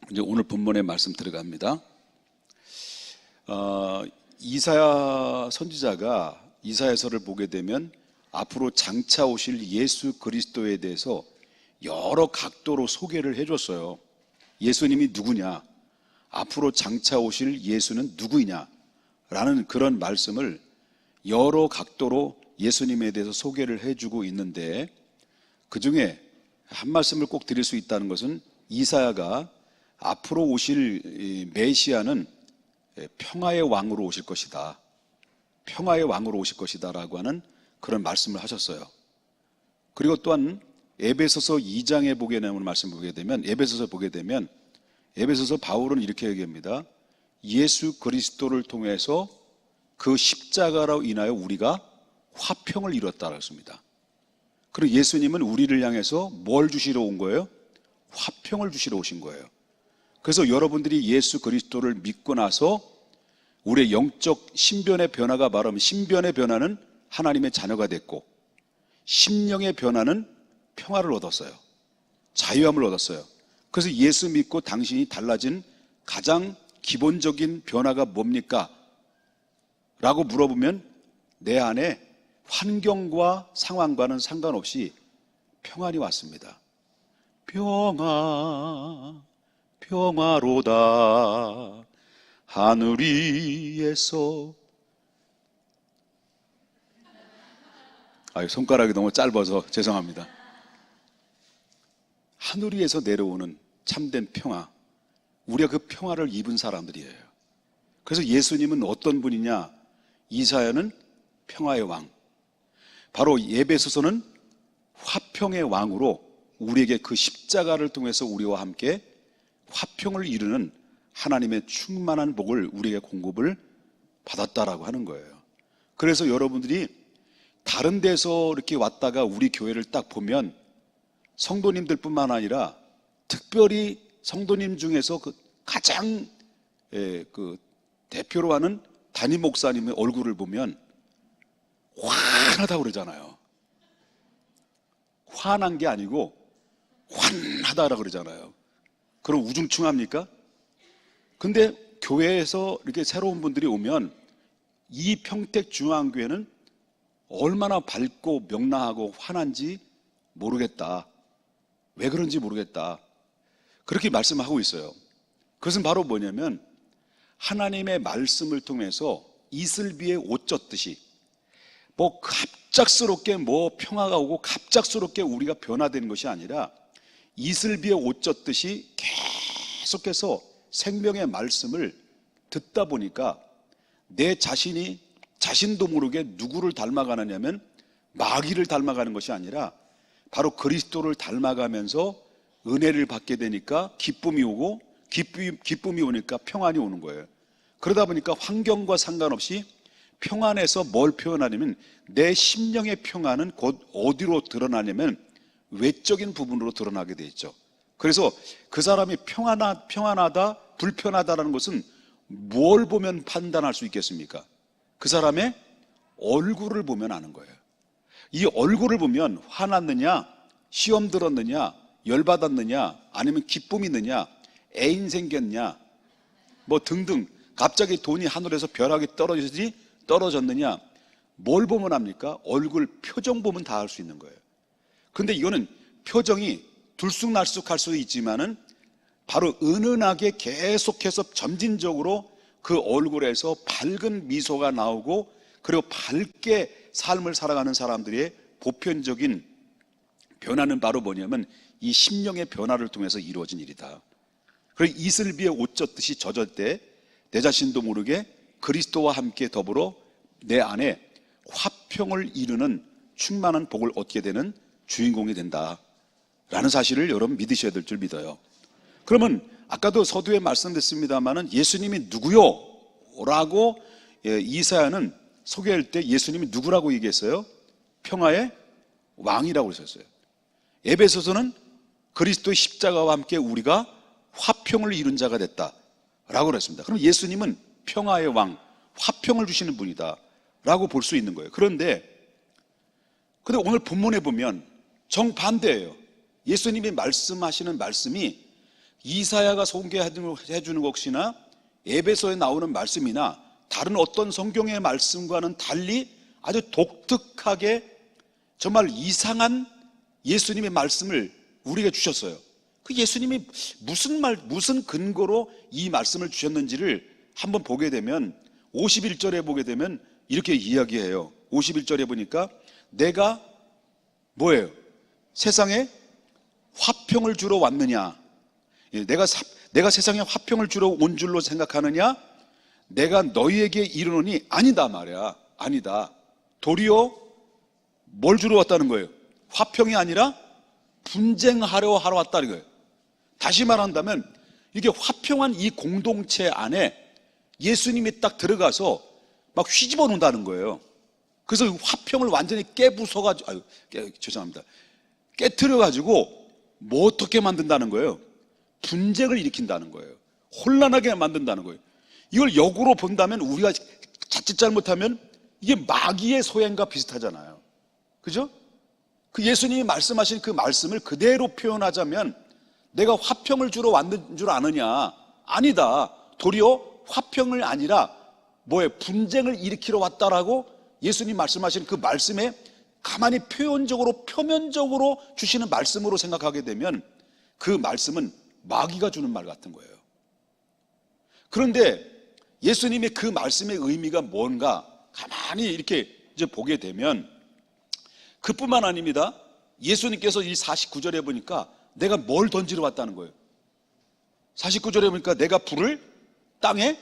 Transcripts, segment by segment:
이제 오늘 본문의 말씀 들어갑니다. 이사야 선지자가 이사야서를 보게 되면 앞으로 장차 오실 예수 그리스도에 대해서 여러 각도로 소개를 해줬어요. 예수님이 누구냐, 앞으로 장차 오실 예수는 누구이냐 라는 그런 말씀을 여러 각도로 예수님에 대해서 소개를 해주고 있는데, 그 중에 한 말씀을 꼭 드릴 수 있다는 것은 이사야가 앞으로 오실 메시아는 평화의 왕으로 오실 것이다, 평화의 왕으로 오실 것이다 라고 하는 그런 말씀을 하셨어요. 그리고 또한 에베소서 2장에 보게 되는 말씀 보게 되면, 에베소서 바울은 이렇게 얘기합니다. 예수 그리스도를 통해서 그 십자가로 인하여 우리가 화평을 이뤘다고 했습니다. 그리고 예수님은 우리를 향해서 뭘 주시러 온 거예요? 화평을 주시러 오신 거예요. 그래서 여러분들이 예수 그리스도를 믿고 나서 우리의 영적 신변의 변화가 말하면, 신변의 변화는 하나님의 자녀가 됐고, 심령의 변화는 평화를 얻었어요. 자유함을 얻었어요. 그래서 예수 믿고 당신이 달라진 가장 기본적인 변화가 뭡니까? 라고 물어보면 내 안에 환경과 상황과는 상관없이 평안이 왔습니다. 평화로다 하늘 위에서. 손가락이 너무 짧아서 죄송합니다. 하늘 위에서 내려오는 참된 평화, 우리가 그 평화를 입은 사람들이에요. 그래서 예수님은 어떤 분이냐? 이사야는 평화의 왕, 바로 에베소서는 화평의 왕으로 우리에게 그 십자가를 통해서 우리와 함께 화평을 이루는 하나님의 충만한 복을 우리에게 공급을 받았다라고 하는 거예요. 그래서 여러분들이 다른 데서 이렇게 왔다가 우리 교회를 딱 보면 성도님들 뿐만 아니라 특별히 성도님 중에서 그 가장 그 대표로 하는 담임 목사님의 얼굴을 보면 환하다고 그러잖아요. 화난 게 아니고 환하다라고 그러잖아요. 그럼 우중충합니까? 근데 교회에서 이렇게 새로운 분들이 오면 이 평택중앙교회는 얼마나 밝고 명랑하고 환한지 모르겠다, 왜 그런지 모르겠다, 그렇게 말씀하고 있어요. 그것은 바로 뭐냐면 하나님의 말씀을 통해서 이슬비에 옷 젖듯이 갑작스럽게 평화가 오고 갑작스럽게 우리가 변화되는 것이 아니라 이슬비에 옷 젖듯이 계속해서 생명의 말씀을 듣다 보니까 내 자신이 자신도 모르게 누구를 닮아가느냐면 마귀를 닮아가는 것이 아니라 바로 그리스도를 닮아가면서 은혜를 받게 되니까 기쁨이 오고, 기쁨이 오니까 평안이 오는 거예요. 그러다 보니까 환경과 상관없이 평안에서 뭘 표현하냐면 내 심령의 평안은 곧 어디로 드러나냐면 외적인 부분으로 드러나게 돼 있죠. 그래서 그 사람이 평안하다, 불편하다라는 것은 뭘 보면 판단할 수 있겠습니까? 그 사람의 얼굴을 보면 아는 거예요. 이 얼굴을 보면 화났느냐, 시험 들었느냐, 열받았느냐, 아니면 기쁨이 있느냐, 애인 생겼냐, 등등, 갑자기 돈이 하늘에서 벼락이 떨어졌느냐, 뭘 보면 합니까? 얼굴 표정 보면 다 알 수 있는 거예요. 근데 이거는 표정이 들쑥날쑥할 수 있지만은 바로 은은하게 계속해서 점진적으로 그 얼굴에서 밝은 미소가 나오고, 그리고 밝게 삶을 살아가는 사람들의 보편적인 변화는 바로 뭐냐면 이 심령의 변화를 통해서 이루어진 일이다. 그리고 이슬비에 옷 젖듯이 젖을 때 내 자신도 모르게 그리스도와 함께 더불어 내 안에 화평을 이루는 충만한 복을 얻게 되는 주인공이 된다라는 사실을 여러분 믿으셔야 될 줄 믿어요. 그러면 아까도 서두에 말씀드렸습니다마는 예수님이 누구요? 라고 이사야는 소개할 때 예수님이 누구라고 얘기했어요? 평화의 왕이라고 했었어요. 에베소서는 그리스도의 십자가와 함께 우리가 화평을 이룬 자가 됐다라고 그랬습니다. 그럼 예수님은 평화의 왕, 화평을 주시는 분이다 라고 볼 수 있는 거예요. 그런데 오늘 본문에 보면 정반대예요. 예수님이 말씀하시는 말씀이 이사야가 소개해 주는 것이나 에베소에 나오는 말씀이나 다른 어떤 성경의 말씀과는 달리 아주 독특하게 정말 이상한 예수님의 말씀을 우리에게 주셨어요. 그 예수님이 무슨 근거로 이 말씀을 주셨는지를 한번 보게 되면 51절에 보게 되면 이렇게 이야기해요. 51절에 보니까 내가 뭐예요? 세상에 화평을 주러 왔느냐? 내가 세상에 화평을 주러 온 줄로 생각하느냐? 내가 너희에게 이르노니 아니다 말이야. 아니다. 도리어 뭘 주러 왔다는 거예요? 화평이 아니라 분쟁하러 왔다는 거예요. 다시 말한다면 이게 화평한 이 공동체 안에 예수님이 딱 들어가서 막 휘집어 놓는다는 거예요. 그래서 화평을 완전히 깨부숴가지고, 죄송합니다. 깨트려가지고 뭐 어떻게 만든다는 거예요? 분쟁을 일으킨다는 거예요. 혼란하게 만든다는 거예요. 이걸 역으로 본다면 우리가 자칫 잘못하면 이게 마귀의 소행과 비슷하잖아요. 그죠? 그 예수님이 말씀하신 그 말씀을 그대로 표현하자면 내가 화평을 주러 왔는 줄 아느냐? 아니다. 도리어 화평을 아니라 분쟁을 일으키러 왔다라고 예수님 말씀하신 그 말씀에 가만히 표면적으로 주시는 말씀으로 생각하게 되면 그 말씀은 마귀가 주는 말 같은 거예요. 그런데 예수님의 그 말씀의 의미가 뭔가 가만히 이렇게 이제 보게 되면 그뿐만 아닙니다. 예수님께서 이 49절에 보니까 내가 뭘 던지러 왔다는 거예요. 49절에 보니까 내가 불을 땅에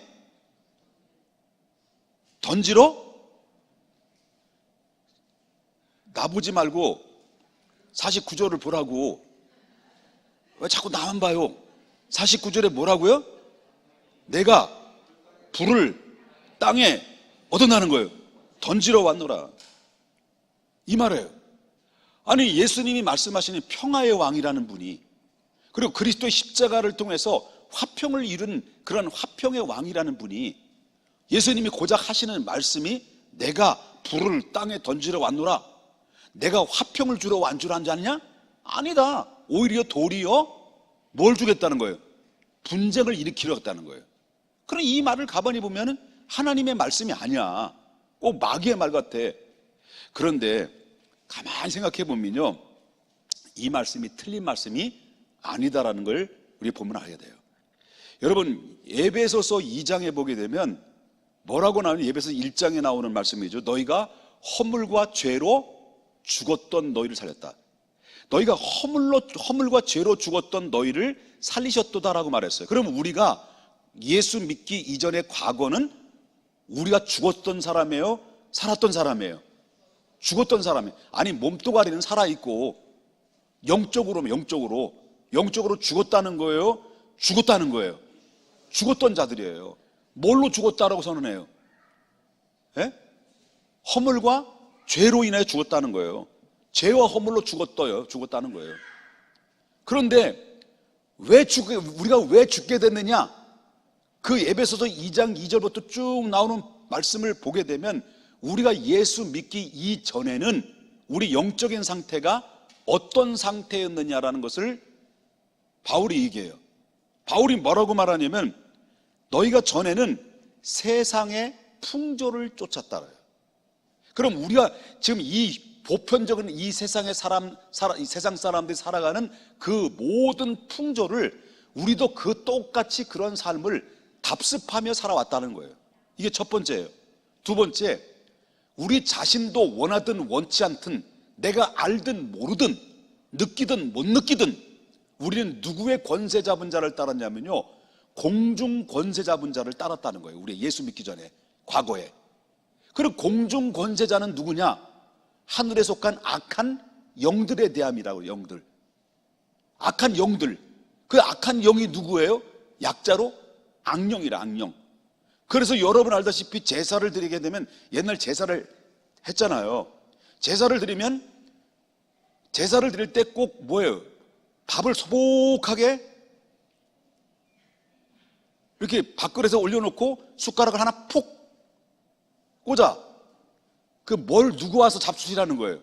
던지러 나보지 말고 49절을 보라고. 왜 자꾸 나만 봐요? 49절에 뭐라고요? 내가 불을 땅에 얻어나는 거예요. 던지러 왔노라. 이 말이에요. 아니 예수님이 말씀하시는 평화의 왕이라는 분이, 그리고 그리스도의 십자가를 통해서 화평을 이룬 그런 화평의 왕이라는 분이, 예수님이 고작 하시는 말씀이 내가 불을 땅에 던지러 왔노라, 내가 화평을 주러 완 줄 아느냐? 아니다. 오히려 도리어 뭘 주겠다는 거예요? 분쟁을 일으키려 했다는 거예요. 그럼 이 말을 가만히 보면 하나님의 말씀이 아니야. 꼭 마귀의 말 같아. 그런데 가만히 생각해 보면요, 이 말씀이 틀린 말씀이 아니다라는 걸 우리 보면 알게 돼요. 여러분, 에베소서 2장에 보게 되면 뭐라고 나오는, 에베소서 1장에 나오는 말씀이죠. 너희가 허물과 죄로 죽었던 너희를 살렸다. 너희가 허물과 죄로 죽었던 너희를 살리셨도다라고 말했어요. 그럼 우리가 예수 믿기 이전의 과거는 우리가 죽었던 사람이에요? 살았던 사람이에요? 죽었던 사람이에요. 아니 몸뚱아리는 살아있고 영적으로 죽었다는 거예요? 죽었다는 거예요? 죽었던 자들이에요. 뭘로 죽었다라고 선언해요? 예? 허물과 죄로 인해 죽었다는 거예요. 죄와 허물로 죽었다는 거예요. 그런데 우리가 왜 죽게 됐느냐? 그 에베소서 2장 2절부터 쭉 나오는 말씀을 보게 되면 우리가 예수 믿기 이전에는 우리 영적인 상태가 어떤 상태였느냐라는 것을 바울이 얘기해요. 바울이 뭐라고 말하냐면 너희가 전에는 세상의 풍조를 쫓았다래요. 그럼 우리가 지금 이 보편적인 이 세상의 이 세상 사람들이 살아가는 그 모든 풍조를 우리도 그 똑같이 그런 삶을 답습하며 살아왔다는 거예요. 이게 첫 번째예요. 두 번째, 우리 자신도 원하든 원치 않든 내가 알든 모르든 느끼든 못 느끼든 우리는 누구의 권세 잡은 자를 따랐냐면요, 공중 권세 잡은 자를 따랐다는 거예요. 우리 예수 믿기 전에, 과거에. 그리고 공중 권세자는 누구냐? 하늘에 속한 악한 영들에 대함이라고. 영들, 악한 영들. 그 악한 영이 누구예요? 약자로 악령이라. 악령. 그래서 여러분 알다시피 제사를 드리게 되면, 옛날 제사를 했잖아요. 제사를 드리면 제사를 드릴 때 꼭 뭐예요? 밥을 소복하게 이렇게 밥그릇에 올려놓고 숟가락을 하나 푹 꽂아. 그 뭘 누구 와서 잡수시라는 거예요?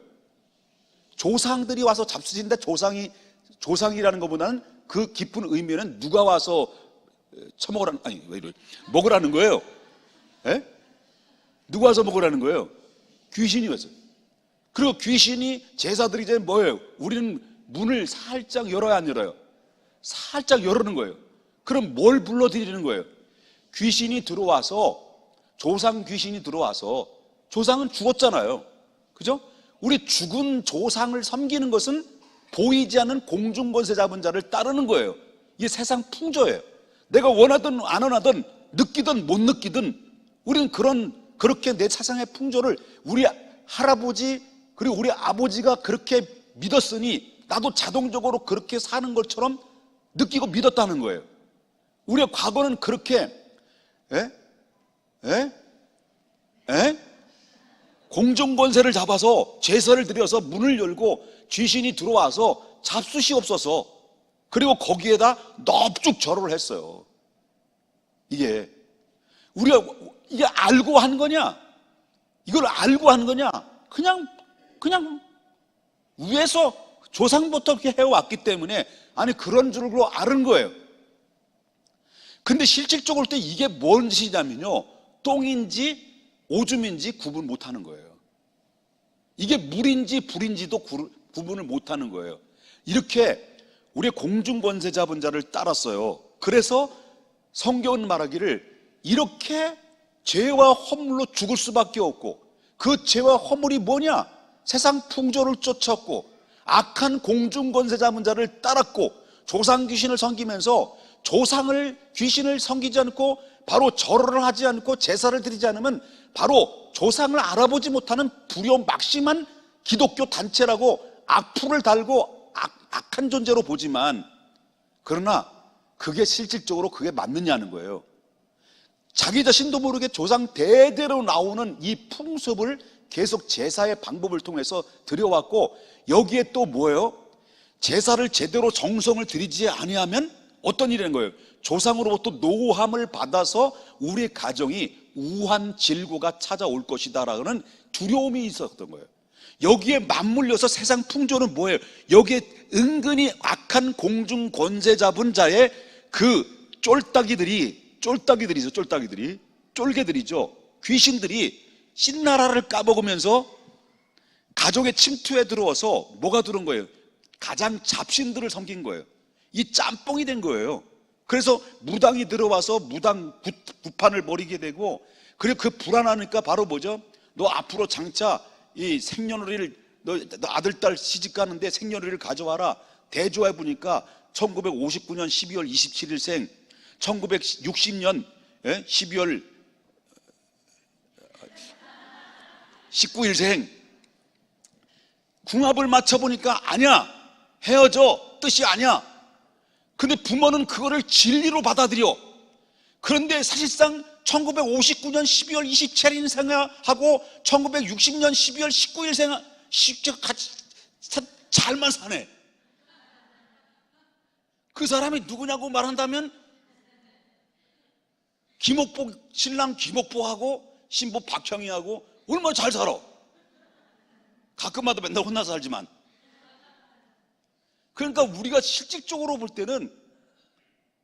조상들이 와서 잡수신데, 조상이라는 것보다는 그 깊은 의미는 누가 와서 처먹으라는, 아니 왜 이래, 먹으라는 거예요? 예? 누가 와서 먹으라는 거예요? 귀신이 와서. 그리고 귀신이 제사들이 이제 뭐예요? 우리는 문을 살짝 열어야 안 열어요? 살짝 열어는 거예요. 그럼 뭘 불러드리는 거예요? 귀신이 들어와서, 조상 귀신이 들어와서, 조상은 죽었잖아요. 그죠? 우리 죽은 조상을 섬기는 것은 보이지 않는 공중권세 잡은 자를 따르는 거예요. 이게 세상 풍조예요. 내가 원하든 안 원하든 느끼든 못 느끼든 우리는 그렇게 내 세상의 풍조를 우리 할아버지 그리고 우리 아버지가 그렇게 믿었으니 나도 자동적으로 그렇게 사는 것처럼 느끼고 믿었다는 거예요. 우리의 과거는 그렇게 공중권세를 잡아서 제사를 드려서 문을 열고 귀신이 들어와서 잡수시옵소서, 그리고 거기에다 넙죽 절을 했어요. 이게 우리가 이게 알고 한 거냐? 이걸 알고 한 거냐? 그냥 위에서 조상부터 이렇게 해왔기 때문에 아니 그런 줄로 아는 거예요. 근데 실질적으로 때 이게 뭔 짓이냐면요, 똥인지 오줌인지 구분 못하는 거예요. 이게 물인지 불인지도 구분을 못하는 거예요. 이렇게 우리의 공중권세 잡은 자를 따랐어요. 그래서 성경은 말하기를 이렇게 죄와 허물로 죽을 수밖에 없고, 그 죄와 허물이 뭐냐? 세상 풍조를 쫓았고 악한 공중권세 잡은 자를 따랐고 조상 귀신을 섬기면서 조상을 귀신을 섬기지 않고 바로 절을 하지 않고 제사를 드리지 않으면 바로 조상을 알아보지 못하는 불효막심한 기독교 단체라고 악플을 달고 악한 존재로 보지만, 그러나 그게 실질적으로 그게 맞느냐는 거예요. 자기 자신도 모르게 조상 대대로 나오는 이 풍습을 계속 제사의 방법을 통해서 드려왔고, 여기에 또 뭐예요? 제사를 제대로 정성을 들이지 아니하면 어떤 일이 되는 거예요? 조상으로부터 노함을 받아서 우리 가정이 우한 질고가 찾아올 것이다라는 두려움이 있었던 거예요. 여기에 맞물려서 세상 풍조는 뭐예요? 여기에 은근히 악한 공중 권세 잡은 자의 그 쫄개들이죠. 귀신들이 신나라를 까먹으면서 가족의 침투에 들어와서 뭐가 들은 거예요? 가장 잡신들을 섬긴 거예요. 이 짬뽕이 된 거예요. 그래서 무당이 들어와서 무당 구판을 벌이게 되고, 그리고 그 불안하니까 바로 뭐죠? 너 앞으로 장차 이 생년월일을 너 아들 딸 시집 가는데 생년월일을 가져와라. 대조해 보니까 1959년 12월 27일생, 1960년 12월 19일생. 궁합을 맞춰보니까 아니야, 헤어져, 뜻이 아니야. 근데 부모는 그거를 진리로 받아들여. 그런데 사실상 1959년 12월 27일 생하고 1960년 12월 19일 생하 같이 잘만 사네. 그 사람이 누구냐고 말한다면 신랑 김옥보하고 신부 박형희하고 얼마나 잘 살아. 가끔마다 맨날 혼나서 살지만. 그러니까 우리가 실질적으로 볼 때는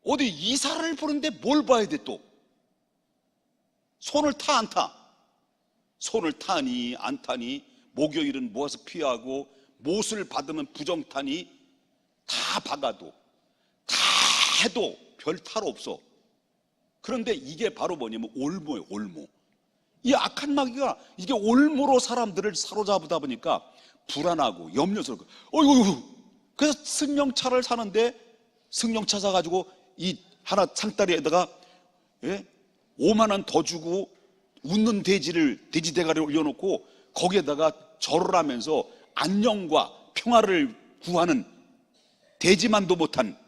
어디 이사를 보는데 뭘 봐야 돼 또? 손을 타 안 타? 손을 타니 안 타니, 목요일은 모아서 피하고 못을 받으면 부정타니, 다 박아도 다 해도 별 탈 없어. 그런데 이게 바로 뭐냐면 올무예요. 올무. 이 악한 마귀가 이게 올무로 사람들을 사로잡다 보니까 불안하고 염려스럽고, 어이구. 그래서 승용차를 사는데 승용차 사가지고 이 하나 상다리에다가 5만 원 더 주고 웃는 돼지 대가리를 올려놓고 거기에다가 절을 하면서 안녕과 평화를 구하는 돼지만도 못한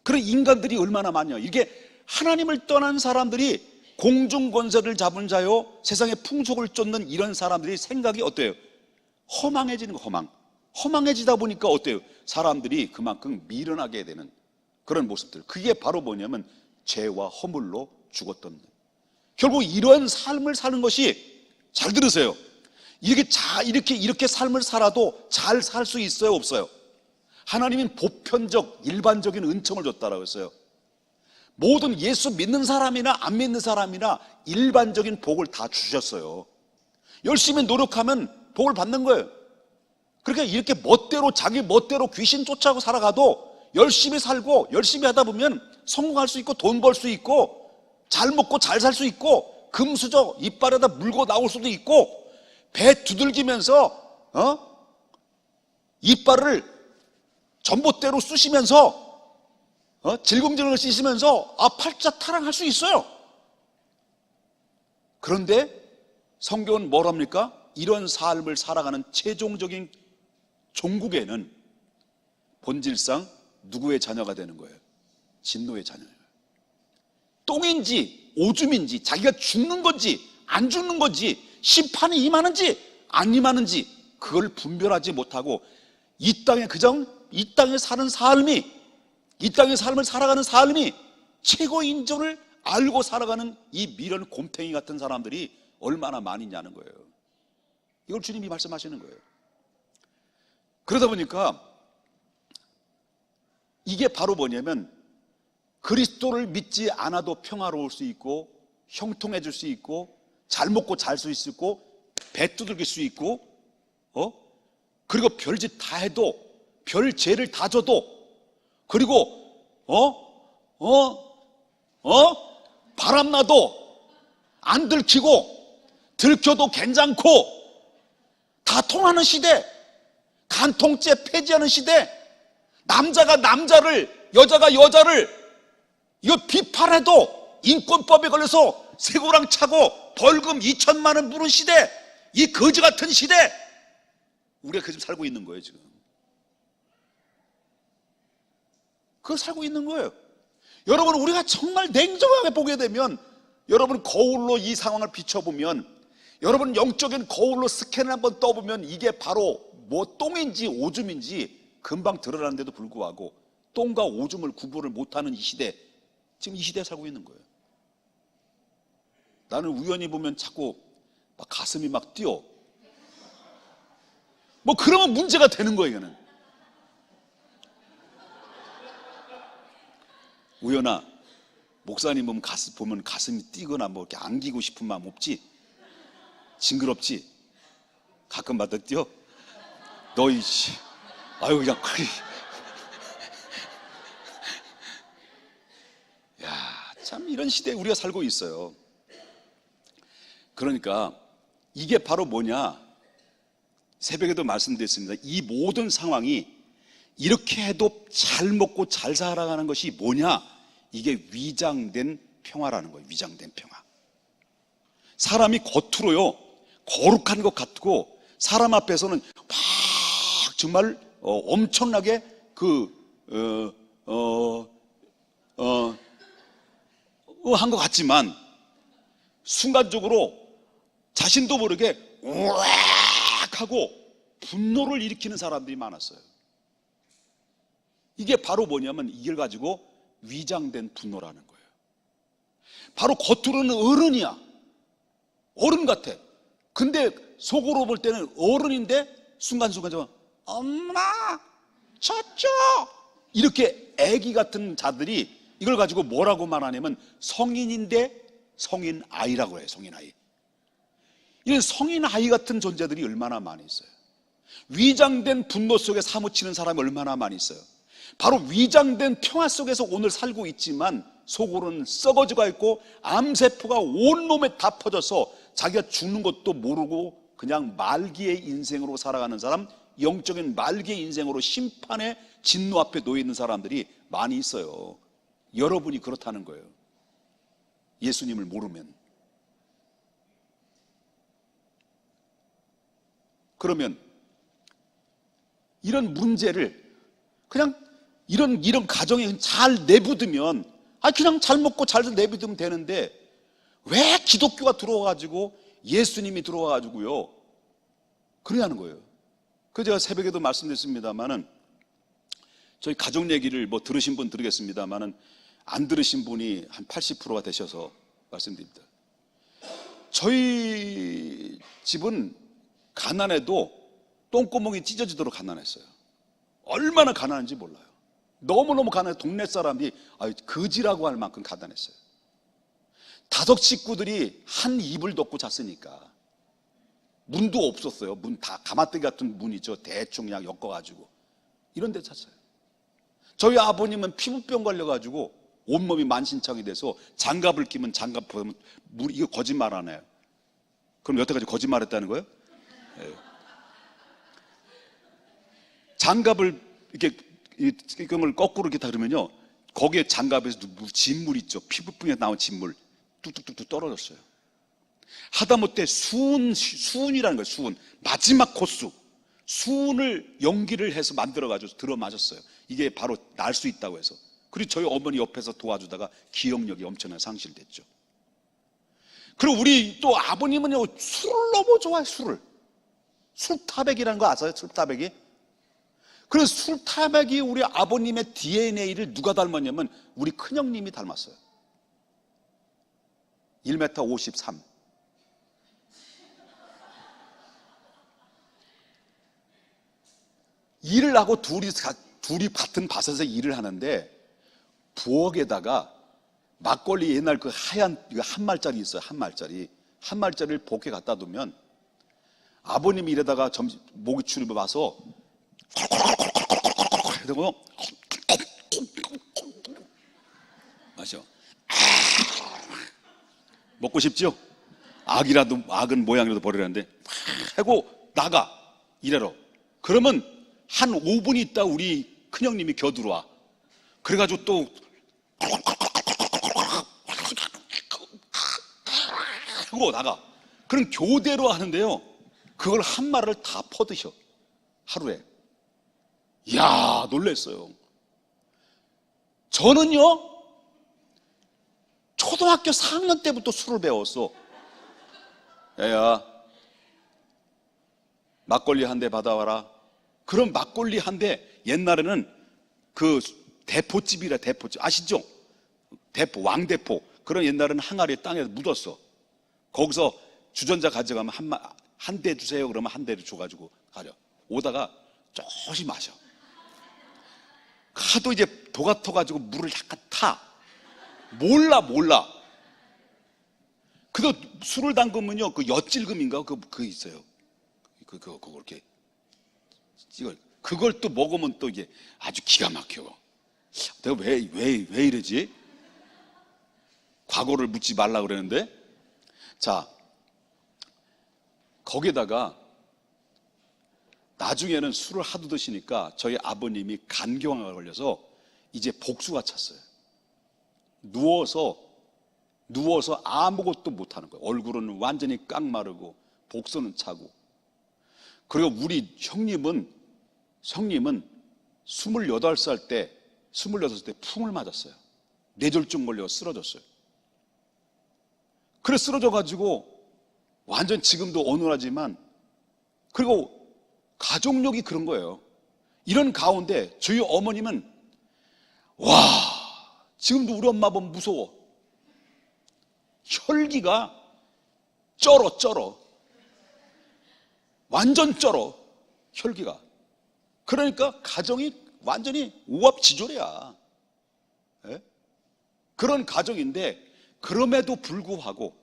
그런 인간들이 얼마나 많냐. 이게 하나님을 떠난 사람들이 공중권세를 잡은 자요, 세상의 풍속을 쫓는 이런 사람들이 생각이 어때요? 허망해지는 거. 허망해지다 보니까 어때요? 사람들이 그만큼 미련하게 되는 그런 모습들. 그게 바로 뭐냐면 죄와 허물로 죽었던. 결국 이런 삶을 사는 것이, 잘 들으세요, 이렇게 삶을 살아도 잘 살 수 있어요, 없어요? 하나님은 보편적 일반적인 은총을 줬다라고 했어요. 모든 예수 믿는 사람이나 안 믿는 사람이나 일반적인 복을 다 주셨어요. 열심히 노력하면 복을 받는 거예요. 그러니까 이렇게 멋대로 자기 멋대로 귀신 쫓아가고 살아가도 열심히 살고 열심히 하다 보면 성공할 수 있고 돈 벌 수 있고 잘 먹고 잘 살 수 있고 금수저 이빨에다 물고 나올 수도 있고 배 두들기면서 이빨을 전봇대로 쑤시면서 질겅질겅 씻으면서 팔자 타랑할 수 있어요. 그런데 성경은 뭘 합니까? 이런 삶을 살아가는 최종적인 종국에는 본질상 누구의 자녀가 되는 거예요? 진노의 자녀예요. 똥인지 오줌인지 자기가 죽는 건지 안 죽는 건지 심판이 임하는지 안 임하는지 그걸 분별하지 못하고 이 땅에 이 땅에 사는 삶이 이 땅의 삶을 살아가는 삶이 최고인 줄을 알고 살아가는 이 미련 곰탱이 같은 사람들이 얼마나 많이 있냐는 거예요. 이걸 주님이 말씀하시는 거예요. 그러다 보니까 이게 바로 뭐냐면 그리스도를 믿지 않아도 평화로울 수 있고 형통해질 수 있고 잘 먹고 잘 수 있고 배 두들길 수 있고 그리고 별짓 다 해도 별 죄를 다 져도 그리고 바람나도 안 들키고 들켜도 괜찮고 다 통하는 시대, 간통죄 폐지하는 시대, 남자가 남자를 여자가 여자를 이거 비판해도 인권법에 걸려서 세고랑 차고 벌금 2천만 원 물은 시대, 이 거지 같은 시대 우리가 그 집 살고 있는 거예요. 지금 그걸 살고 있는 거예요. 여러분, 우리가 정말 냉정하게 보게 되면 여러분 거울로 이 상황을 비춰보면 여러분 영적인 거울로 스캔을 한번 떠보면 이게 바로 뭐 똥인지 오줌인지 금방 드러나는데도 불구하고 똥과 오줌을 구분을 못하는 이 시대, 지금 이 시대에 살고 있는 거예요. 나는 우연히 보면 자꾸 막 가슴이 막 뛰어. 뭐 그러면 문제가 되는 거예요. 이거는 우연아, 목사님 보면 가슴이 뛰거나 뭐 이렇게 안기고 싶은 마음 없지? 징그럽지? 가끔마다 뛰어? 너희 씨, 아유 그냥 야, 참 이런 시대에 우리가 살고 있어요. 그러니까 이게 바로 뭐냐? 새벽에도 말씀드렸습니다. 이 모든 상황이 이렇게 해도 잘 먹고 잘 살아가는 것이 뭐냐? 이게 위장된 평화라는 거예요. 위장된 평화. 사람이 겉으로요 거룩한 것 같고 사람 앞에서는 막 정말 엄청나게 한 것 같지만 순간적으로 자신도 모르게 우악 하고 분노를 일으키는 사람들이 많았어요. 이게 바로 뭐냐면 이걸 가지고 위장된 분노라는 거예요. 바로 겉으로는 어른이야. 어른 같아. 근데 속으로 볼 때는 어른인데 순간순간 엄마 저쪽 이렇게 애기 같은 자들이 이걸 가지고 뭐라고 말하냐면 성인인데 성인 아이라고 해요. 성인 아이. 이런 성인 아이 같은 존재들이 얼마나 많이 있어요. 위장된 분노 속에 사무치는 사람이 얼마나 많이 있어요. 바로 위장된 평화 속에서 오늘 살고 있지만 속으로는 썩어져가 있고 암세포가 온몸에 다 퍼져서 자기가 죽는 것도 모르고 그냥 말기의 인생으로 살아가는 사람, 영적인 말기의 인생으로 심판의 진노 앞에 놓여 있는 사람들이 많이 있어요. 여러분이 그렇다는 거예요. 예수님을 모르면. 그러면 이런 문제를 그냥 이런 가정에 잘 내비두면 그냥 잘 먹고 잘 내비두면 되는데 왜 기독교가 들어와가지고 예수님이 들어와가지고요 그러냐는 거예요. 그래서 제가 새벽에도 말씀드렸습니다만은 저희 가족 얘기를 뭐 들으신 분 들으겠습니다만은 안 들으신 분이 한 80%가 되셔서 말씀드립니다. 저희 집은 가난해도 똥구멍이 찢어지도록 가난했어요. 얼마나 가난한지 몰라요. 너무너무 가난해. 동네 사람이 거지라고 할 만큼 가난했어요. 5 식구들이 한 이불 덮고 잤으니까. 문도 없었어요. 문 다 가마떼기 같은 문이죠. 대충 그냥 엮어가지고 이런 데 잤어요. 저희 아버님은 피부병 걸려가지고 온몸이 만신창이 돼서 장갑을 끼면 장갑 보면 이거 거짓말 안 해요. 그럼 여태까지 거짓말했다는 거예요? 네. 장갑을 이렇게 이걸 거꾸로 이렇게 다 그러면요, 거기에 장갑에서 진물 있죠. 피부병에 나온 진물 뚝뚝뚝뚝 떨어졌어요. 하다못해 수은이라는 거예요. 수은, 마지막 코스 수은을 연기를 해서 만들어가지고 들어 마셨어요. 이게 바로 날 수 있다고 해서. 그리고 저희 어머니 옆에서 도와주다가 기억력이 엄청나게 상실됐죠. 그리고 우리 또 아버님은요, 술을 너무 좋아해요. 술타백이라는 거 아세요? 술타백이. 그래서 술타백이 우리 아버님의 DNA를 누가 닮았냐면 우리 큰형님이 닮았어요. 1m 53. 일을 하고 둘이 같은 밭에서 일을 하는데 부엌에다가 막걸리, 옛날 그 하얀 한 말짜리 있어요. 한 말짜리를 부엌에 갖다 두면 아버님이 이러다가 목이 출입해 와서 이러고 마셔. 먹고 싶죠? 악은 모양이라도 버리라는데 하고 나가 이래로. 그러면 한 5분 있다 우리 큰형님이 겨들어와. 그래가지고 또 하고 나가. 그럼 교대로 하는데요, 그걸 한 말을 다 퍼드셔 하루에. 이야, 놀랬어요. 저는요, 초등학교 4학년 때부터 술을 배웠어. 야야, 막걸리 한 대 받아와라. 그럼 막걸리 한 대, 옛날에는 그 대포집이라, 대포집 아시죠? 대포, 왕대포. 그런 옛날에는 항아리 땅에 묻었어. 거기서 주전자 가져가면 한 대 주세요. 그러면 한 대를 줘가지고 가려. 오다가 조금씩 마셔. 하도 이제 도가 터가지고 물을 약간 타. 몰라. 그거 술을 담그면요, 그 엿질금인가? 그거 있어요. 그거 이렇게 찍어. 그걸 또 먹으면 또 이게 아주 기가 막혀. 내가 왜 이러지? 과거를 묻지 말라 그랬는데. 자, 거기에다가 나중에는 술을 하도 드시니까 저희 아버님이 간경화가 걸려서 이제 복수가 찼어요. 누워서 아무것도 못하는 거예요. 얼굴은 완전히 깡마르고 복수는 차고. 그리고 우리 형님은 28살 때 풍을 맞았어요. 뇌졸중 걸려 쓰러졌어요. 그래 쓰러져가지고 완전 지금도 어눌하지만, 그리고 가족력이 그런 거예요. 이런 가운데 저희 어머님은 지금도 우리 엄마 보면 무서워. 혈기가 쩔어. 완전 쩔어, 혈기가. 그러니까 가정이 완전히 오합지졸이야. 예? 그런 가정인데, 그럼에도 불구하고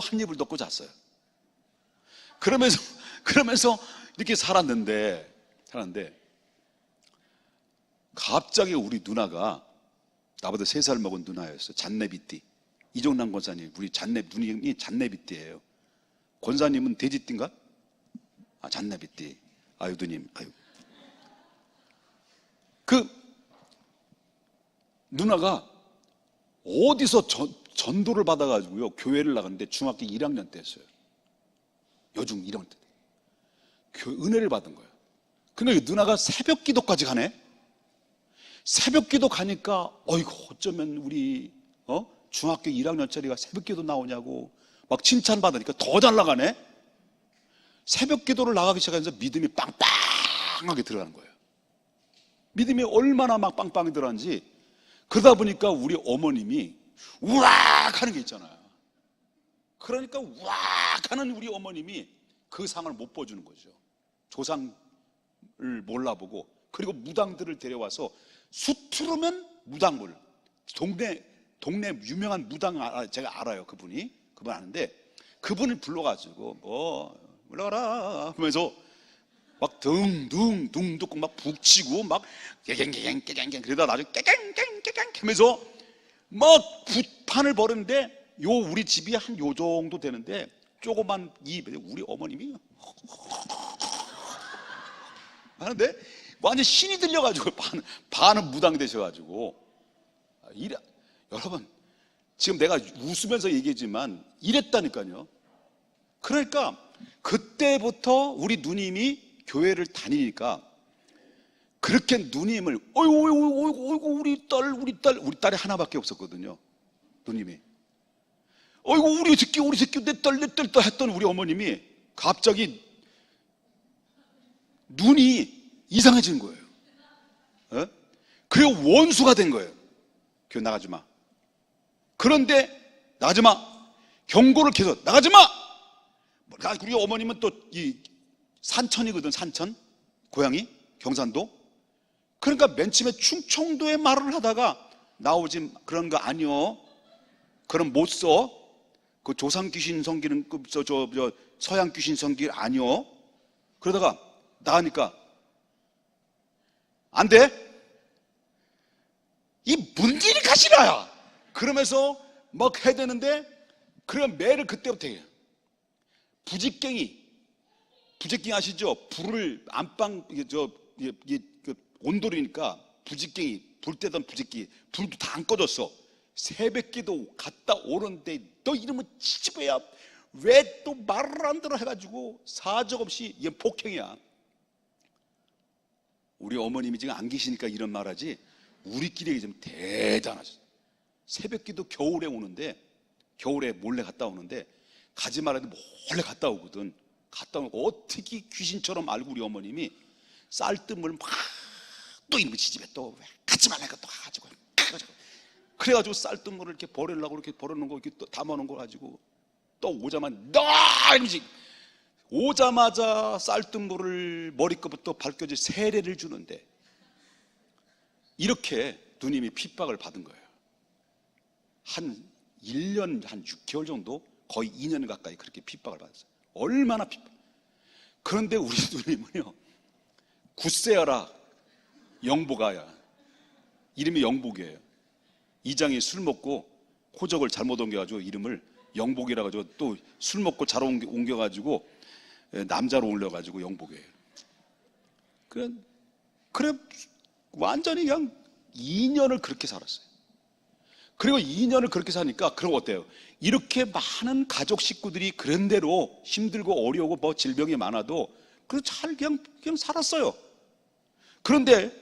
한 입을 덮고 잤어요. 그러면서 이렇게 살았는데 갑자기 우리 누나가, 나보다 3살 먹은 누나였어요. 잔내비띠. 이종남 권사님, 우리 누님이 잔내비띠예요. 권사님은 돼지띠인가? 잔내비띠. 아유, 누님, 그 누나가 어디서 전도를 받아가지고요, 교회를 나갔는데 중학교 1학년 때였어요. 여중 1학년 때. 은혜를 받은 거예요. 근데 누나가 새벽 기도까지 가네? 새벽 기도 가니까, 어쩌면 우리, 중학교 1학년짜리가 새벽 기도 나오냐고 막 칭찬받으니까 더 잘 나가네? 새벽 기도를 나가기 시작하면서 믿음이 빵빵하게 들어가는 거예요. 믿음이 얼마나 막 빵빵히 들어가는지. 그러다 보니까 우리 어머님이 우악 하는 게 있잖아요. 그러니까 우악 하는 우리 어머님이 그 상을 못 보여주는 거죠. 조상을 몰라보고, 그리고 무당들을 데려와서 수트르면 무당을, 동네 유명한 무당 제가 알아요. 그분 아는데, 그분을 불러가지고 물러가라 하면서 막 둥둥 듣고 막 북치고 막 깨갱깨갱 그러다 나중에 깨갱깨갱 하면서 막 붓판을 벌였는데, 우리 집이 한 요 정도 되는데 조그만 우리 어머님이 하는데 완전 신이 들려가지고 반은 무당 되셔가지고 여러분, 지금 내가 웃으면서 얘기했지만 이랬다니까요. 그러니까 그때부터 우리 누님이 교회를 다니니까 그렇게 누님을 어이구 우리 딸이 하나밖에 없었거든요. 누님이 어이구 우리 새끼 내 딸 했던 우리 어머님이 갑자기 눈이 이상해진 거예요. 어? 그리고 원수가 된 거예요. 교회 나가지 마. 그런데 나가지 마. 경고를 계속 나가지 마. 우리 어머님은 또 이 산천이거든. 산천 고향이 경산도. 그러니까 맨 처음에 충청도에 말을 하다가 나오지 그런 거 아니요. 그럼 못 써. 그 조상 귀신 섬기는 저 서양 귀신 섬기 아니요. 그러다가 나가니까 안 돼. 이 문디리 가시라야. 그러면서 막 해야 되는데, 그럼 매를 그때부터 해요. 부직갱이 아시죠? 불을 안방 온돌이니까 부직갱이, 불 때던 부직갱이, 불도 다 안 꺼졌어. 새벽기도 갔다 오는데 너 이름은 지지배야 왜 또 말을 안 들어 해가지고 사정없이, 이게 폭행이야. 우리 어머님이 지금 안 계시니까 이런 말 하지, 우리끼리 얘기하면 대단하죠. 새벽기도 겨울에 몰래 갔다 오는데, 가지 말아도 몰래 갔다 오거든. 갔다 오고 어떻게 귀신처럼 알고 우리 어머님이 쌀뜨물 막 또 이놈의 지집에 또 가지 말라니까 또 가가지고 그래가지고 쌀뜨물을 이렇게 버리려고 이렇게 버려놓은 거, 이렇게 또 담아놓은 거 가지고 또 오자마자 쌀뜨물을 머리끝부터 발끝까지 세례를 주는데, 이렇게 누님이 핍박을 받은 거예요. 한 1년 한 6개월 정도, 거의 2년 가까이 그렇게 핍박을 받았어요. 얼마나 핍박. 그런데 우리 누님은요, 굳세어라 영복아야. 이름이 영복이에요. 이장이 술 먹고 호적을 잘못 옮겨가지고 이름을 영복이라 가지고, 또 술 먹고 잘 옮겨가지고 남자로 올려가지고 영복이에요. 그래 완전히 그냥 2년을 그렇게 살았어요. 그리고 2년을 그렇게 사니까, 그럼 어때요? 이렇게 많은 가족 식구들이 그런 대로 힘들고 어려우고 뭐 질병이 많아도 잘 그냥 살았어요. 그런데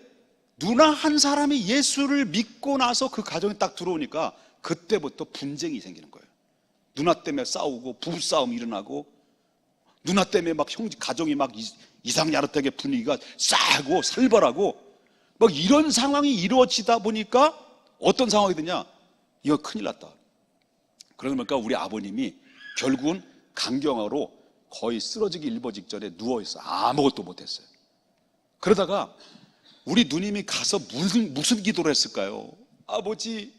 누나 한 사람이 예수를 믿고 나서 그 가정에 딱 들어오니까 그때부터 분쟁이 생기는 거예요. 누나 때문에 싸우고 부부싸움이 일어나고, 누나 때문에 막 가정이 막 이상야릇하게 분위기가 싸고 살벌하고 막 이런 상황이 이루어지다 보니까 어떤 상황이 되냐? 이거 큰일 났다. 그러니까 우리 아버님이 결국은 간경화로 거의 쓰러지기 일보 직전에 누워있어. 아무것도 못했어요. 그러다가 우리 누님이 가서 무슨 기도를 했을까요? 아버지,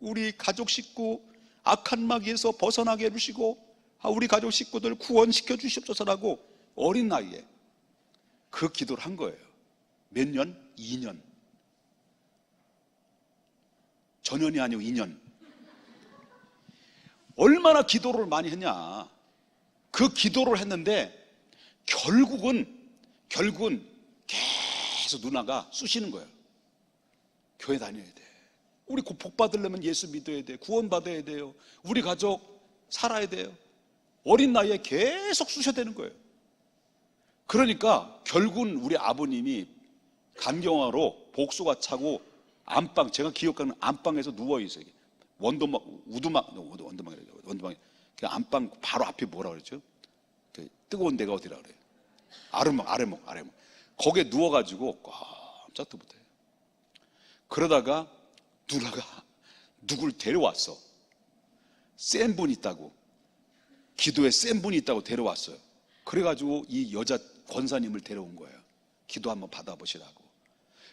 우리 가족 식구 악한 마귀에서 벗어나게 해주시고 우리 가족 식구들 구원시켜 주시옵소서라고 어린 나이에 그 기도를 한 거예요. 몇 년? 2년. 전년이 아니고 2년. 얼마나 기도를 많이 했냐. 그 기도를 했는데 결국은 계속 누나가 쑤시는 거예요. 교회 다녀야 돼. 우리 복 받으려면 예수 믿어야 돼. 구원 받아야 돼요. 우리 가족 살아야 돼요. 어린 나이에 계속 쑤셔대는 거예요. 그러니까 결국은 우리 아버님이 간경화로 복수가 차고 안방, 제가 기억하는 안방에서 누워있어요. 원도막이래요. 그 안방 바로 앞에 뭐라 그랬죠? 그 뜨거운 데가 어디라 그래요? 아래목. 거기에 누워가지고 깜짝도 못해요. 그러다가 누나가 누굴 데려왔어. 센 분이 있다고, 기도에 센 분이 있다고 데려왔어요. 그래가지고 이 여자 권사님을 데려온 거예요. 기도 한번 받아보시라고.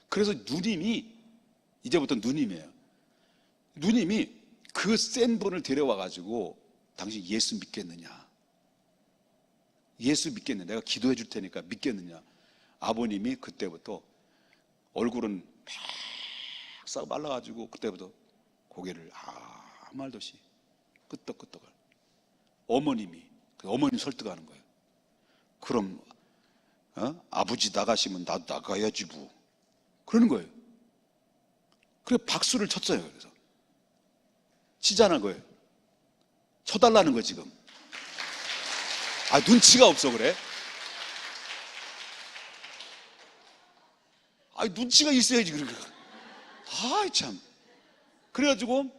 그래서 누님이, 이제부터 누님이에요. 누님이 그 센 분을 데려와가지고 당신 예수 믿겠느냐? 예수 믿겠느냐? 내가 기도해 줄 테니까 믿겠느냐? 아버님이 그때부터 얼굴은 싹 말라가지고 그때부터 고개를 아무 말도 없이 끄떡끄떡을. 어머님이, 어머님 설득하는 거예요. 그럼 아버지 나가시면 나도 나가야지 뭐. 그러는 거예요. 그래 박수를 쳤어요. 그래서 치자는 거예요. 쳐달라는 거예요 지금. 눈치가 없어 그래? 눈치가 있어야지. 그래. 참. 그래가지고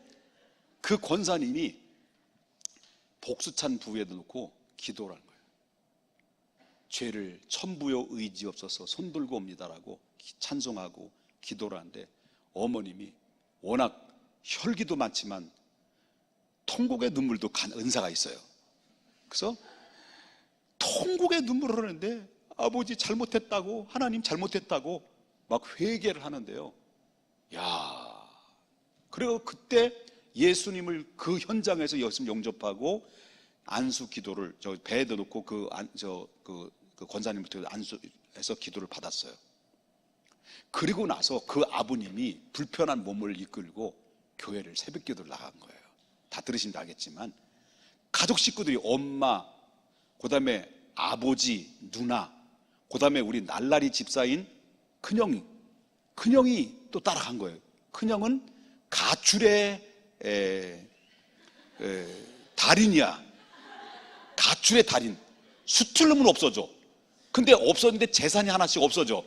그 권사님이 복수찬 부위에도 놓고 기도를 하는 거예요. 죄를 천부여 의지 없어서 손들고 옵니다라고 찬송하고 기도를 하는데, 어머님이 워낙 혈기도 많지만 통곡의 눈물도 은사가 있어요. 그래서 통곡의 눈물을 하는데 아버지 잘못했다고, 하나님 잘못했다고 막 회개를 하는데요. 그리고 그때 예수님을 그 현장에서 예수님 영접하고 안수 기도를 배에 넣고 그 권사님부터 안수해서 기도를 받았어요. 그리고 나서 그 아버님이 불편한 몸을 이끌고 교회를 새벽 기도를 나간 거예요. 다 들으시면 알겠지만 가족 식구들이 엄마, 그 다음에 아버지, 누나, 그 다음에 우리 날라리 집사인 큰형이 또 따라간 거예요. 큰형은 가출의 달인이야. 가출의 달인. 수틀르면 없어져. 근데 없었는데 재산이 하나씩 없어져.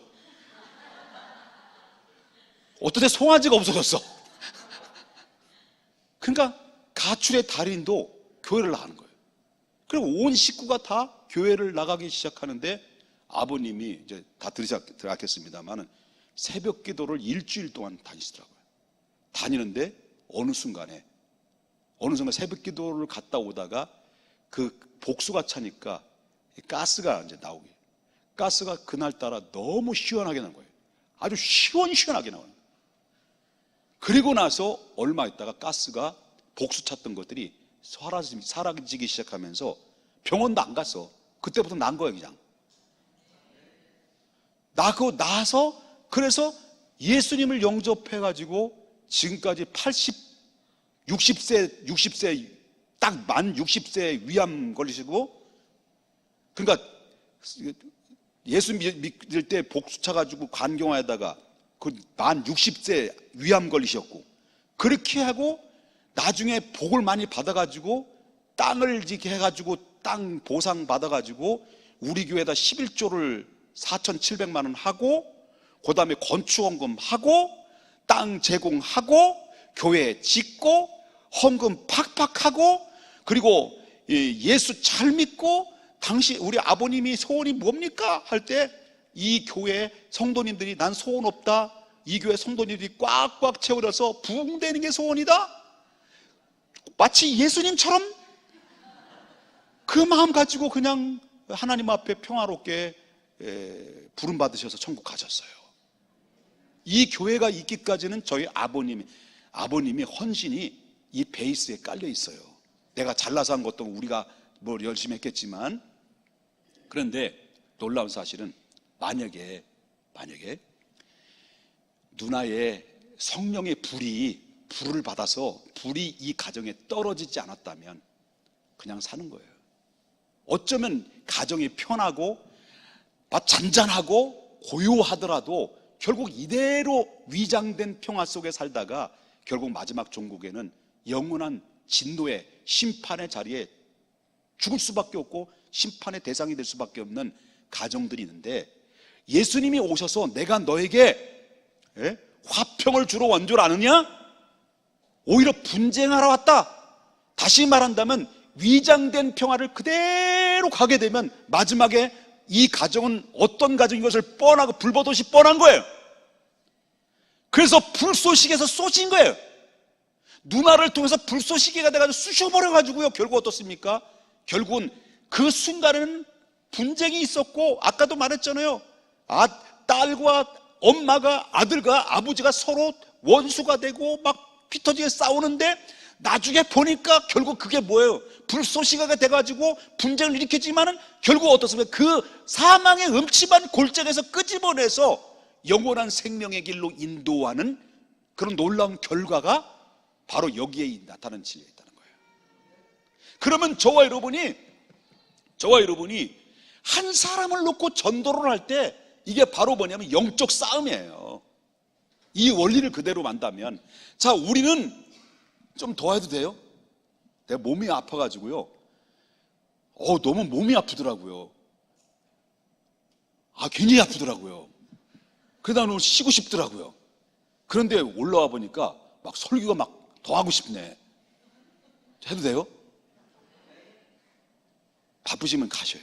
어떤 데 송아지가 없어졌어. 그러니까 가출의 달인도 교회를 나가는 거예요. 그리고 온 식구가 다 교회를 나가기 시작하는데, 아버님이 이제 다 들으셨겠습니다만은 새벽 기도를 일주일 동안 다니시더라고요. 다니는데 어느 순간에 새벽 기도를 갔다 오다가 그 복수가 차니까 가스가 이제 나오게. 가스가 그날따라 너무 시원하게 나온 거예요. 아주 시원하게 나와요. 그리고 나서 얼마 있다가 가스가 복수 찼던 것들이 사라지기 시작하면서 병원도 안 갔어. 그때부터 난 거예요, 그냥. 나고 나서 그래서 예수님을 영접해가지고 지금까지 60세 딱 만 60세 위암 걸리시고, 그러니까 예수 믿을 때 복수 차가지고 간경화에다가 그 만 60세 위암 걸리셨고, 그렇게 하고 나중에 복을 많이 받아가지고 땅을 이렇게 해가지고 땅 보상 받아가지고 우리 교회에다 11조를 4,700만 원 하고, 그 다음에 건축원금 하고 땅 제공하고 교회 짓고 헌금 팍팍 하고, 그리고 예수 잘 믿고, 당시 우리 아버님이 소원이 뭡니까? 할 때 이 교회 성도님들이 난 소원 없다, 이 교회 성도님들이 꽉꽉 채워져서 부흥되는 게 소원이다, 마치 예수님처럼 그 마음 가지고 그냥 하나님 앞에 평화롭게 부름 받으셔서 천국 가셨어요. 이 교회가 있기까지는 저희 아버님이 헌신이 이 베이스에 깔려 있어요. 내가 잘나서 한 것도 우리가 뭘 열심히 했겠지만, 그런데 놀라운 사실은 만약에 누나의 성령의 불을 받아서 불이 이 가정에 떨어지지 않았다면 그냥 사는 거예요. 어쩌면 가정이 편하고 잔잔하고 고요하더라도 결국 이대로 위장된 평화 속에 살다가 결국 마지막 종국에는 영원한 진노의 심판의 자리에 죽을 수밖에 없고 심판의 대상이 될 수밖에 없는 가정들이 있는데, 예수님이 오셔서 내가 너에게 화평을 주러 온 줄 아느냐? 오히려 분쟁하러 왔다. 다시 말한다면 위장된 평화를 그대로 가게 되면 마지막에 이 가정은 어떤 가정인 것을 뻔하고 불보듯이 뻔한 거예요. 그래서 불쏘시개에서 쏘신 거예요. 누나를 통해서 불쏘시개가 돼가지고 쑤셔버려가지고요, 결국 어떻습니까? 결국은 그 순간에는 분쟁이 있었고, 아까도 말했잖아요. 딸과 엄마가, 아들과 아버지가 서로 원수가 되고 막 피터지게 싸우는데, 나중에 보니까 결국 그게 뭐예요? 불쏘시개가 돼가지고 분쟁을 일으켰지만은 결국 어떻습니까? 그 사망의 음침한 골짜기에서 끄집어내서 영원한 생명의 길로 인도하는 그런 놀라운 결과가 바로 여기에 나타나는 진리에 있다는 거예요. 그러면 저와 여러분이 한 사람을 놓고 전도를 할 때 이게 바로 뭐냐면 영적 싸움이에요. 이 원리를 그대로 만다면, 자, 우리는 좀 더 해도 돼요? 내가 몸이 아파가지고요. 너무 몸이 아프더라고요. 굉장히 아프더라고요. 그러다 오늘 쉬고 싶더라고요. 그런데 올라와 보니까 막 설교가 막 더 하고 싶네. 해도 돼요? 바쁘시면 가셔요.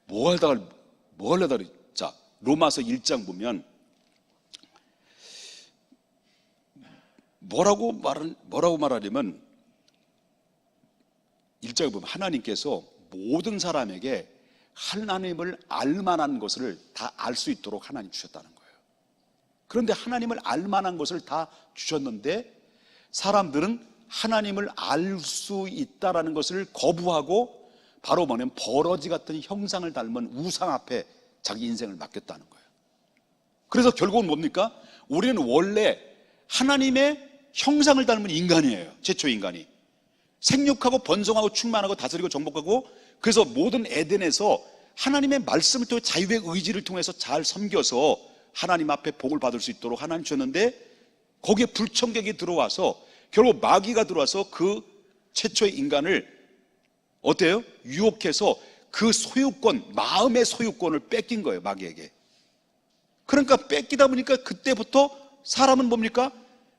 뭐 하려다가 자, 로마서 1장 보면 뭐라고 말하냐면 1장에 보면 하나님께서 모든 사람에게 하나님을 알만한 것을 다 알 수 있도록 하나님 주셨다는 거예요. 그런데 하나님을 알만한 것을 다 주셨는데 사람들은 하나님을 알 수 있다라는 것을 거부하고 바로 뭐냐면 버러지 같은 형상을 닮은 우상 앞에 자기 인생을 맡겼다는 거예요. 그래서 결국은 뭡니까? 우리는 원래 하나님의 형상을 닮은 인간이에요. 최초 인간이 생육하고 번성하고 충만하고 다스리고 정복하고, 그래서 모든 에덴에서 하나님의 말씀을 통해 자유의 의지를 통해서 잘 섬겨서 하나님 앞에 복을 받을 수 있도록 하나님 주셨는데, 거기에 불청객이 들어와서 결국 마귀가 들어와서 그 최초의 인간을 어때요? 유혹해서 그 소유권, 마음의 소유권을 뺏긴 거예요, 마귀에게. 그러니까 뺏기다 보니까 그때부터 사람은 뭡니까?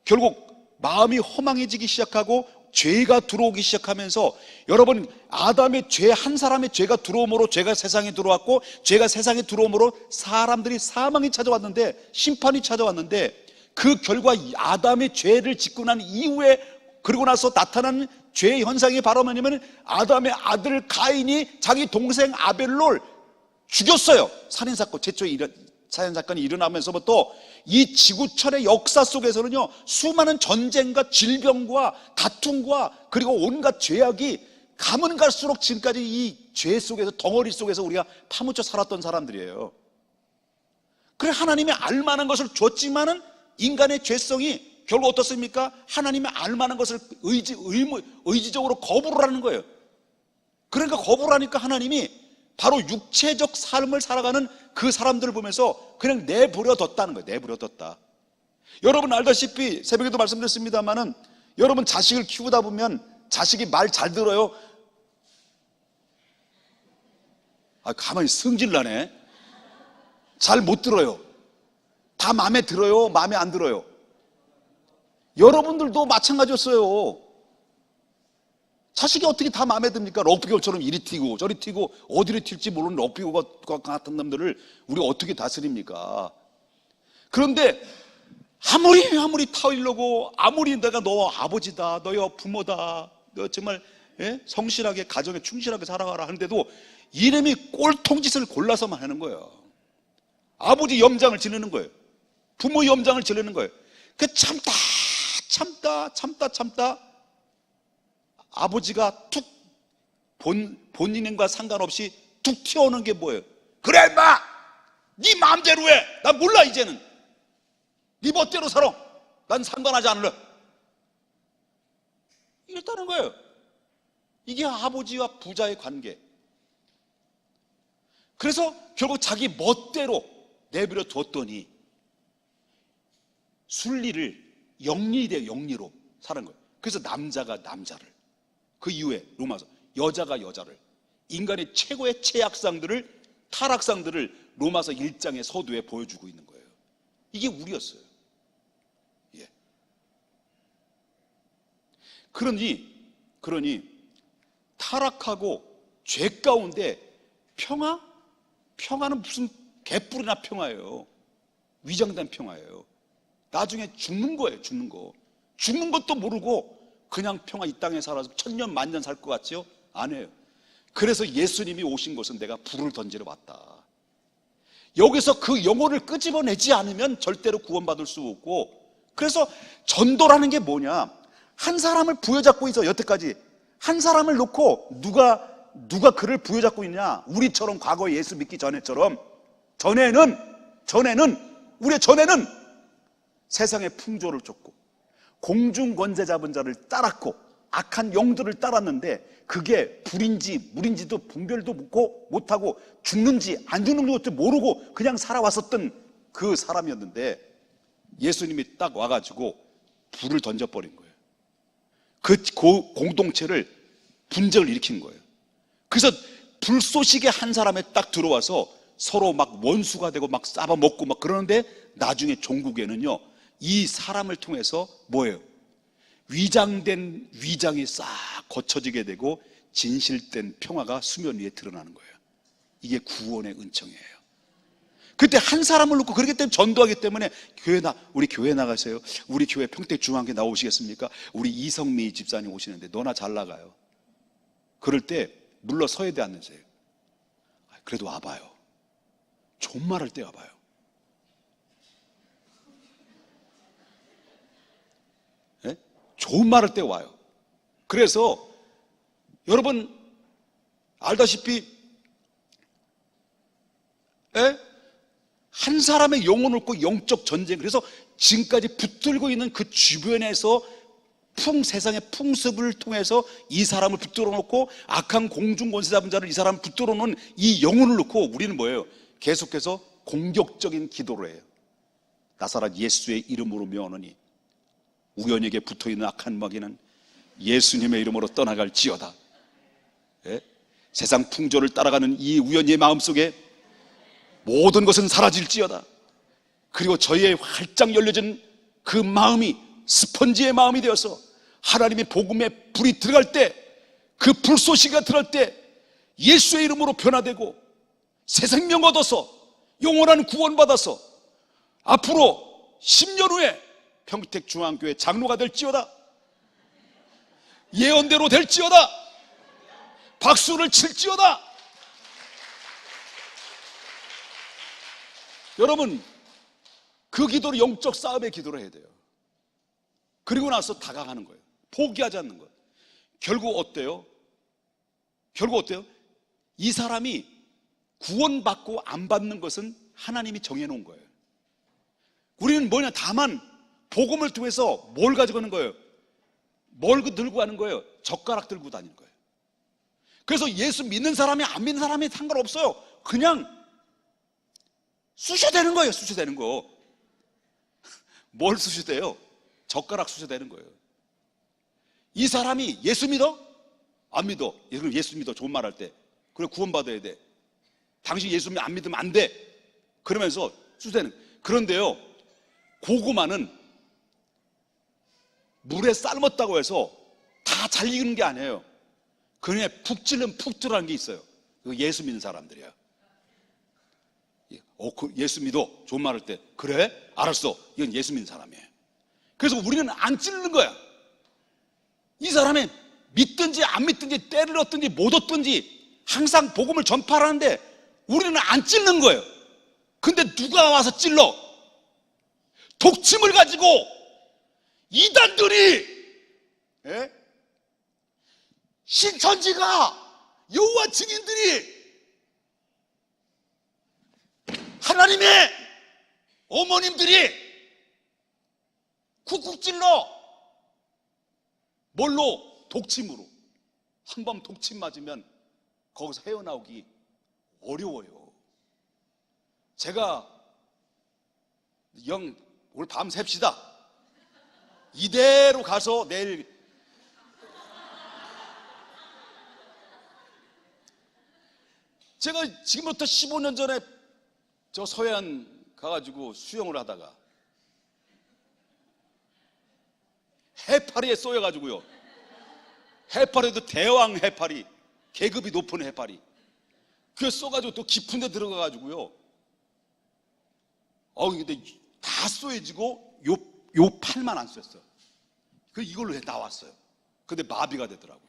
결국 마음이 허망해지기 시작하고 죄가 들어오기 시작하면서, 여러분, 아담의 죄, 한 사람의 죄가 들어옴으로 죄가 세상에 들어왔고, 죄가 세상에 들어옴으로 사람들이 사망이 찾아왔는데, 심판이 찾아왔는데, 그 결과 아담의 죄를 짓고 난 이후에, 그리고 나서 나타나는 죄의 현상이 바로 뭐냐면 아담의 아들 가인이 자기 동생 아벨을 죽였어요. 살인사건, 최초의 살인사건이 일어나면서부터 이 지구촌의 역사 속에서는요, 수많은 전쟁과 질병과 다툼과 그리고 온갖 죄악이 가면 갈수록 지금까지 이 죄 속에서, 덩어리 속에서 우리가 파묻혀 살았던 사람들이에요. 그래, 하나님이 알만한 것을 줬지만은 인간의 죄성이 결국 어떻습니까? 하나님의 알만한 것을 의지적으로 거부를 하는 거예요. 그러니까 거부를 하니까 하나님이 바로 육체적 삶을 살아가는 그 사람들을 보면서 그냥 내버려뒀다는 거예요. 내버려뒀다. 여러분 알다시피 새벽에도 말씀드렸습니다만은, 여러분 자식을 키우다 보면 자식이 말 잘 들어요? 가만히 승질나네. 잘 못 들어요. 다 마음에 들어요? 마음에 안 들어요? 여러분들도 마찬가지였어요. 자식이 어떻게 다 마음에 듭니까? 럭비gol처럼 이리 튀고 저리 튀고 어디로 튈지 모르는 럭비골 같은 놈들을 우리가 어떻게 다스립니까? 그런데 아무리 타일려고, 아무리 내가 너 아버지다, 너여 부모다, 너 정말 성실하게 가정에 충실하게 살아가라 하는데도 이놈이 꼴통짓을 골라서만 하는 거예요. 아버지 염장을 지르는 거예요. 부모 염장을 지르는 거예요. 그 참다 아버지가 툭 본인과 상관없이 툭 튀어오는 게 뭐예요? 그래 인마, 네 마음대로 해. 난 몰라, 이제는 네 멋대로 살아. 난 상관하지 않을래. 이랬다는 거예요. 이게 아버지와 부자의 관계. 그래서 결국 자기 멋대로 내버려 뒀더니 순리를 영리로 사는 거예요. 그래서 남자가 남자를, 그 이후에 로마서 여자가 여자를, 인간의 최고의 최악상들을, 타락상들을 로마서 1장의 서두에 보여주고 있는 거예요. 이게 우리였어요. 예. 그러니 타락하고 죄 가운데 평화는 무슨 개뿔이나 평화예요. 위장된 평화예요. 나중에 죽는 거예요. 죽는 것도 모르고 그냥 평화 이 땅에 살아서 천년 만년 살 것 같죠? 안 해요. 그래서 예수님이 오신 것은 내가 불을 던지러 왔다. 여기서 그 영혼을 끄집어내지 않으면 절대로 구원받을 수 없고, 그래서 전도라는 게 뭐냐, 한 사람을 부여잡고 있어. 여태까지 한 사람을 놓고 누가 그를 부여잡고 있냐, 우리처럼 과거에 예수 믿기 전에처럼. 우리의 전에는 세상의 풍조를 쫓고 공중 권세 잡은 자를 따랐고 악한 영들을 따랐는데, 그게 불인지 물인지도 분별도 못하고 죽는지 안 죽는 것도 모르고 그냥 살아왔었던 그 사람이었는데, 예수님이 딱 와가지고 불을 던져버린 거예요. 그 공동체를 분쟁을 일으킨 거예요. 그래서 불쏘시개 한 사람에 딱 들어와서 서로 막 원수가 되고 막 싸봐먹고 막 그러는데, 나중에 종국에는요, 이 사람을 통해서 뭐예요? 위장된 위장이 싹 거쳐지게 되고 진실된 평화가 수면 위에 드러나는 거예요. 이게 구원의 은총이에요. 그때 한 사람을 놓고, 그렇기 때문에 전도하기 때문에 우리 교회 나가세요. 우리 교회 평택중앙교회 나오시겠습니까? 우리 이성미 집사님 오시는데 너나 잘 나가요. 그럴 때 물러서야 돼, 안 되세요? 그래도 와봐요. 존말할 때 와봐요. 네? 좋은 말 할 때 와요. 그래서 여러분 알다시피 한 사람의 영혼을 놓고 영적 전쟁, 그래서 지금까지 붙들고 있는 그 주변에서 세상의 풍습을 통해서 이 사람을 붙들어 놓고 악한 공중 권세 잡은 자를, 이 사람을 붙들어 놓은 이 영혼을 놓고 우리는 뭐예요? 계속해서 공격적인 기도를 해요. 나사렛 예수의 이름으로 명하노니 우연에게 붙어있는 악한 마귀는 예수님의 이름으로 떠나갈지어다. 예? 세상 풍조를 따라가는 이 우연의 마음속에 모든 것은 사라질지어다. 그리고 저희의 활짝 열려진 그 마음이 스펀지의 마음이 되어서 하나님의 복음의 불이 들어갈 때, 그 불쏘시개가 들어갈 때 예수의 이름으로 변화되고 새 생명 얻어서 영원한 구원받아서 앞으로 10년 후에 평택중앙교회 장로가 될지어다. 예언대로 될지어다. 박수를 칠지어다. 여러분, 그 기도를 영적 싸움의 기도를 해야 돼요. 그리고 나서 다가가는 거예요. 포기하지 않는 거예요. 결국 어때요? 이 사람이 구원받고 안 받는 것은 하나님이 정해놓은 거예요. 우리는 뭐냐, 다만 복음을 통해서 뭘 가지고 가는 거예요? 뭘 들고 가는 거예요? 젓가락 들고 다니는 거예요. 그래서 예수 믿는 사람이 안 믿는 사람이 상관없어요. 그냥 쑤셔대는 거예요. 쑤셔대는 거. 뭘 쑤셔대요? 젓가락 쑤셔대는 거예요. 이 사람이 예수 믿어? 안 믿어? 예수 믿어. 좋은 말 할 때. 그래, 구원받아야 돼. 당신 예수 안 믿으면 안 돼. 그러면서 쑤셔대는. 그런데요, 고구마는 물에 삶았다고 해서 다 잘 익는 게 아니에요. 그냥 푹 찔르면 푹 들어가는 게 있어요. 그거 예수 믿는 사람들이야. 예수 믿어. 좋은 말 할 때. 그래? 알았어. 이건 예수 믿는 사람이에요. 그래서 우리는 안 찌르는 거야. 이 사람이 믿든지 안 믿든지 때를 얻든지 못 얻든지 항상 복음을 전파하는데 우리는 안 찔는 거예요. 근데 누가 와서 찔러? 독침을 가지고 이단들이, 신천지가, 여호와 증인들이, 하나님의 어머님들이 쿡쿡 찔러. 뭘로? 독침으로. 한 번 독침 맞으면 거기서 헤어나오기 어려워요. 제가 오늘 밤 샙시다. 이대로 가서 내일 제가 지금부터 15년 전에 저 서해안 가가지고 수영을 하다가 해파리에 쏘여가지고요. 해파리도 대왕 해파리, 계급이 높은 해파리. 그게 쏘가지고 또 깊은 데 들어가가지고요. 근데 다 쏘여지고 요 팔만 안 쏘였어요. 이걸로 나왔어요. 근데 마비가 되더라고요.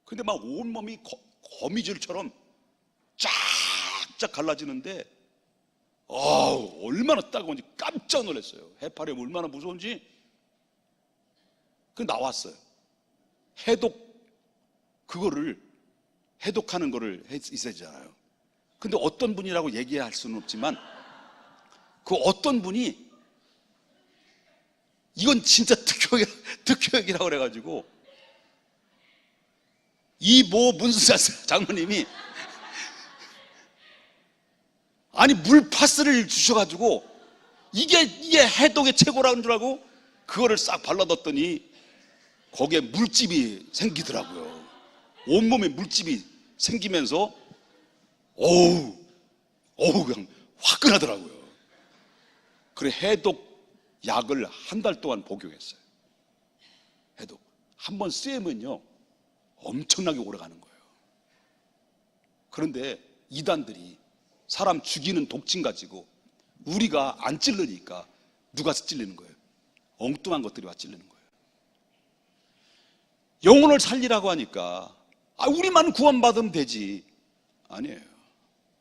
근데 막 온몸이 거미줄처럼 쫙쫙 갈라지는데 얼마나 따가운지 깜짝 놀랐어요. 해파리가 얼마나 무서운지. 그 나왔어요. 그거를 해독하는 거를 있어야 되잖아요. 근데 어떤 분이라고 얘기할 수는 없지만 그 어떤 분이 이건 진짜 특효약이라고 그래가지고 이 모 문수자 장모님이 아니 물파스를 주셔가지고 이게 해독의 최고라는 줄 알고 그거를 싹 발라뒀더니 거기에 물집이 생기더라고요. 온몸에 물집이 생기면서 그냥 화끈하더라고요. 그래 해독약을 한 달 동안 복용했어요. 해독 한 번 쓰면요 엄청나게 오래 가는 거예요. 그런데 이단들이 사람 죽이는 독침 가지고 우리가 안 찔르니까 누가 찔리는 거예요? 엉뚱한 것들이 와 찔리는 거예요. 영혼을 살리라고 하니까 우리만 구원받으면 되지. 아니에요.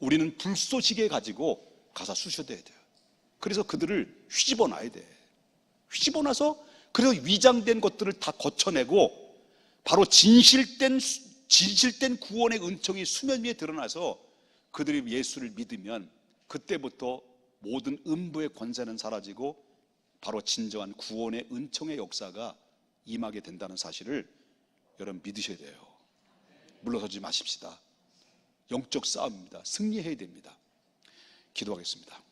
우리는 불쏘시개 가지고 가서 쑤셔대야 돼요. 그래서 그들을 휘집어 놔야 돼. 휘집어 놔서 그래서 위장된 것들을 다 거쳐내고 바로 진실된 구원의 은총이 수면 위에 드러나서 그들이 예수를 믿으면 그때부터 모든 음부의 권세는 사라지고 바로 진정한 구원의 은총의 역사가 임하게 된다는 사실을 여러분 믿으셔야 돼요. 물러서지 마십시다. 영적 싸움입니다. 승리해야 됩니다. 기도하겠습니다.